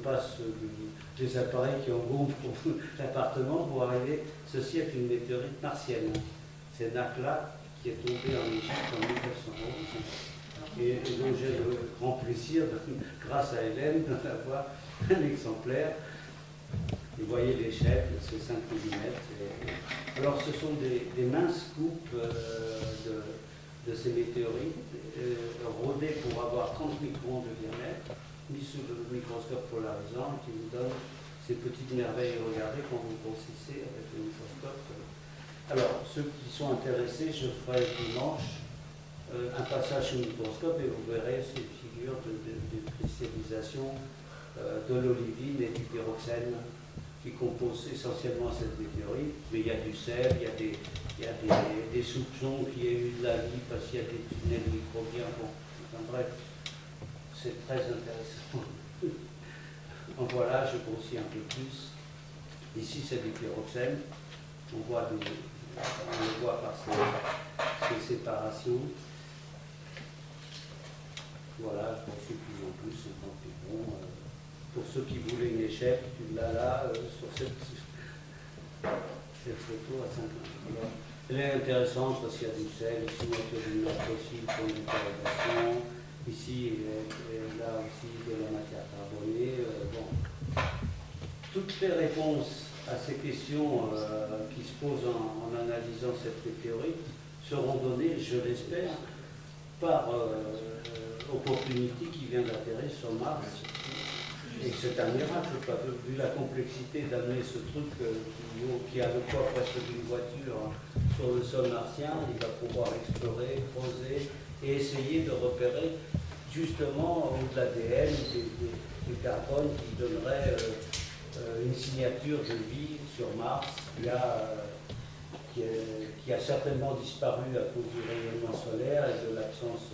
passe des appareils qui encombrent l'appartement pour arriver. Ceci est une météorite martienne. C'est Nakhla qui est tombée en Égypte en 1911. Et donc j'ai le grand plaisir, grâce à Hélène, d'avoir un exemplaire. Vous voyez l'échelle, c'est 5 mm. Alors ce sont des minces coupes de ces météorites, rodées pour avoir 30 microns de diamètre, mis sous le microscope polarisant, qui vous donne ces petites merveilles. Regardez quand vous grossissez avec le microscope. Alors, ceux qui sont intéressés, je ferai dimanche un passage sous le microscope et vous verrez ces figures de cristallisation de l'olivine et du pyroxène qui composent essentiellement cette météorite. Mais il y a du sel, il y a des soupçons qu'il y ait eu de la vie parce qu'il y a des tunnels microbiens. Bon, enfin, bref, c'est très intéressant. En voilà, je grossis un peu plus. Ici, c'est du pyroxène. On le voit par ces séparations. Voilà, je grossis de plus en plus, c'est tant pis bon. Pour ceux qui voulaient une échelle, tu l'as là, sur cette photo à 50. Elle est intéressante parce qu'il y a du sel, ici, il y a du mètre aussi pour une interrogation. Ici, et là aussi, de la matière carbonée. Bon. Toutes les réponses à ces questions qui se posent en analysant cette météorite seront données, je l'espère, par Opportunity qui vient d'atterrir sur Mars. Et c'est un miracle, vu la complexité d'amener ce truc qui a le poids presque d'une voiture sur le sol martien. Il va pouvoir explorer, creuser et essayer de repérer justement de l'ADN, du carbone qui donnerait une signature de vie sur Mars qui a certainement disparu à cause du rayonnement solaire et de l'absence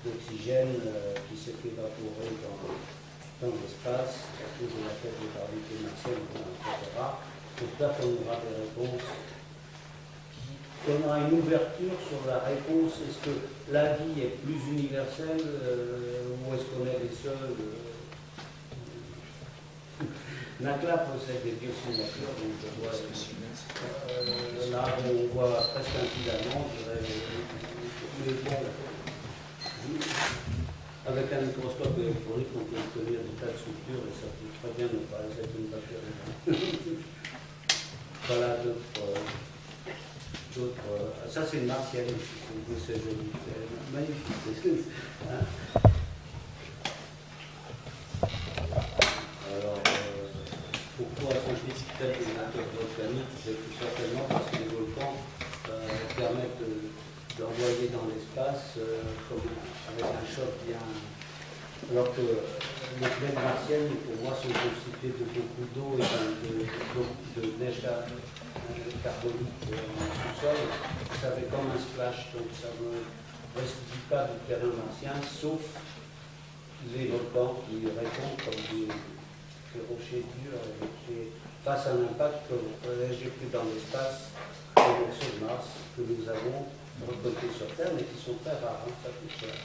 d'oxygène qui s'est évaporé dans l'espace à cause de la faible gravité martienne, etc. Donc là, on aura des réponses qui donnera une ouverture sur la réponse. Est-ce que la vie est plus universelle ou est-ce qu'on est les seuls Nakhla possède des biosignatures, donc je vois là on voit presque un filament, je dirais, mais bon, avec un microscope électronique, on peut obtenir des tas de structures et ça peut très bien ne pas être une bactérie. Voilà d'autres. Ça c'est une martienne, c'est joli, c'est magnifique. Hein. Alors, pourquoi sont-ils peut-être des nature volcaniques? C'est tout certainement parce que les volcans permettent d'envoyer dans l'espace avec un choc bien. Alors que les plaines martiennes, pour moi, sont constituées de beaucoup d'eau et de neige carbonique en sous-sol. Ça fait comme un splash, donc ça ne restitue pas du terrain martien, sauf les volcans qui répondent comme des rochers durs et face à un impact que vous pouvez éjecter dans l'espace des morceaux de Mars que nous avons récoltés sur Terre, mais qui sont très rares, hein, ça coûte cher.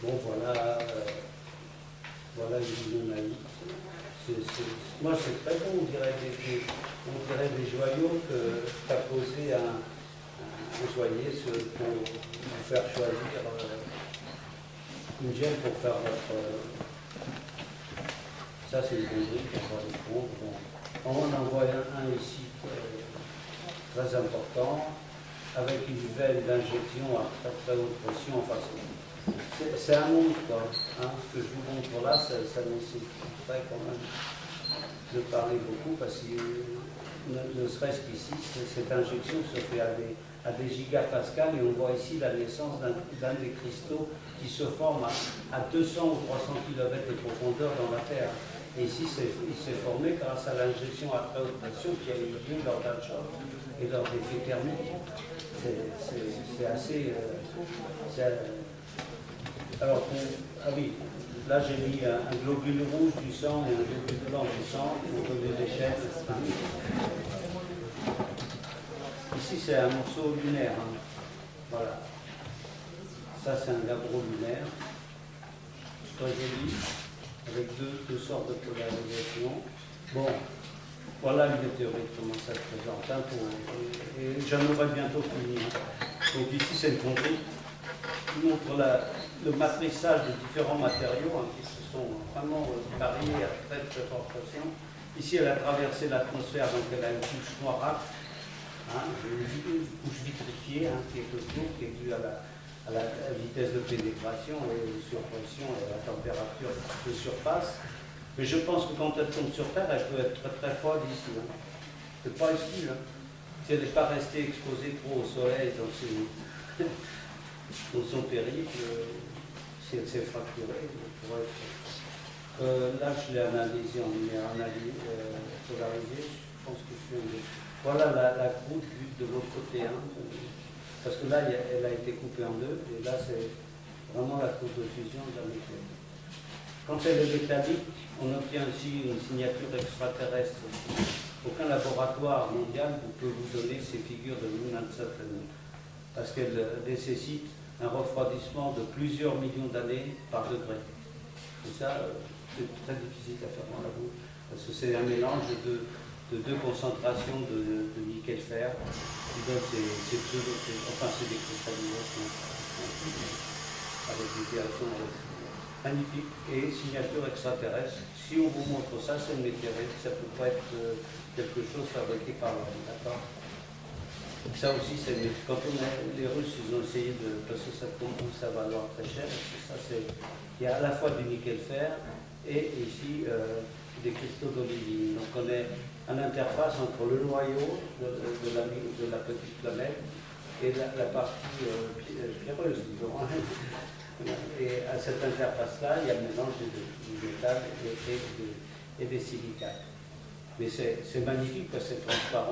Bon, voilà les monaïques. Moi, c'est très bon, on dirait des joyaux qu'a posé un joaillier pour vous faire choisir une gemme pour faire votre. Ça, c'est une bonnerie pour faire des comptes. Bon. On en voit un ici très important, avec une veine d'injection à très très haute pression. Enfin, c'est un monde, quoi. Hein. Ce que je vous montre là, ça nécessiterait quand même de parler beaucoup, parce que ne serait-ce qu'ici, cette injection se fait à des gigapascales, et on voit ici la naissance d'un des cristaux qui se forme à 200 ou 300 km de profondeur dans la Terre. Et ici, il s'est formé grâce à l'injection à très haute pression qui a eu lieu lors d'un choc et lors d'effets thermiques. C'est assez. Alors, ah oui, là j'ai mis un globule rouge du sang et un globule blanc du sang pour donner l'échelle. Ici, c'est un morceau lunaire. Hein. Voilà. Ça, c'est un gabbro lunaire. très joli, avec deux sortes de polarisation. Bon, voilà une théorie, comment ça se présente. Hein, et j'en aurai bientôt fini. Donc ici, c'est une contrite qui montre le matrissage de différents matériaux hein, qui se sont vraiment variés à très forte pression. Ici, elle a traversé l'atmosphère, donc elle a une couche noirâtre, hein, une couche vitrifiée hein, qui est autour, qui est due à la vitesse de pénétration et de surpression et à la température de surface. Mais je pense que quand elle tombe sur Terre, elle peut être très froide ici. Hein. C'est pas ici. Hein. Si elle n'est pas restée exposée trop au soleil dans son périple, si elle s'est fracturée, elle pourrait être... là, je l'ai analysé en lumière polarisée. Je pense que je viens de... Voilà la croûte vue de l'autre côté. Hein. Parce que là, elle a été coupée en deux. Et là, c'est vraiment la croûte de fusion de la météorite. Quand elle est métallique, on obtient aussi une signature extraterrestre. Aucun laboratoire mondial ne peut vous donner ces figures de Lunan-Safran parce qu'elles nécessitent un refroidissement de plusieurs millions d'années par degré. Et ça, c'est très difficile à faire dans la boue parce que c'est un mélange de deux concentrations de nickel-fer qui donnent ces des cristallisations avec des directions magnifiques et signature extraterrestre. Si on vous montre ça, c'est une météorite, ça peut pas être quelque chose fabriqué par l'homme, d'accord? Ça aussi, c'est quand les Russes, ils ont essayé de, parce que ça commence à valoir très cher, ça c'est, il y a à la fois du nickel-fer et ici des cristaux d'olivine. Donc on est à l'interface entre le noyau de la petite planète et la partie pierreuse, disons. Et à cette interface-là, il y a le mélange du métal et des silicates. Mais c'est magnifique parce que c'est transparent.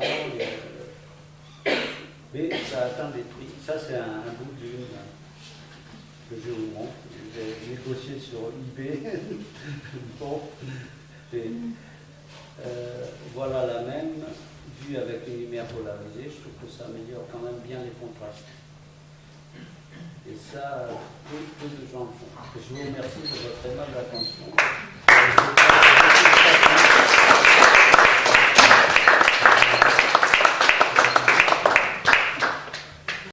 Mais ça atteint des prix. Ça, c'est un bout d'une que je vous montre. J'ai négocié sur eBay. Bon. Voilà la même, vue avec une lumière polarisée. Je trouve que ça améliore quand même bien les contrastes. Et ça, peu de gens le font. Je vous remercie de votre aimable attention.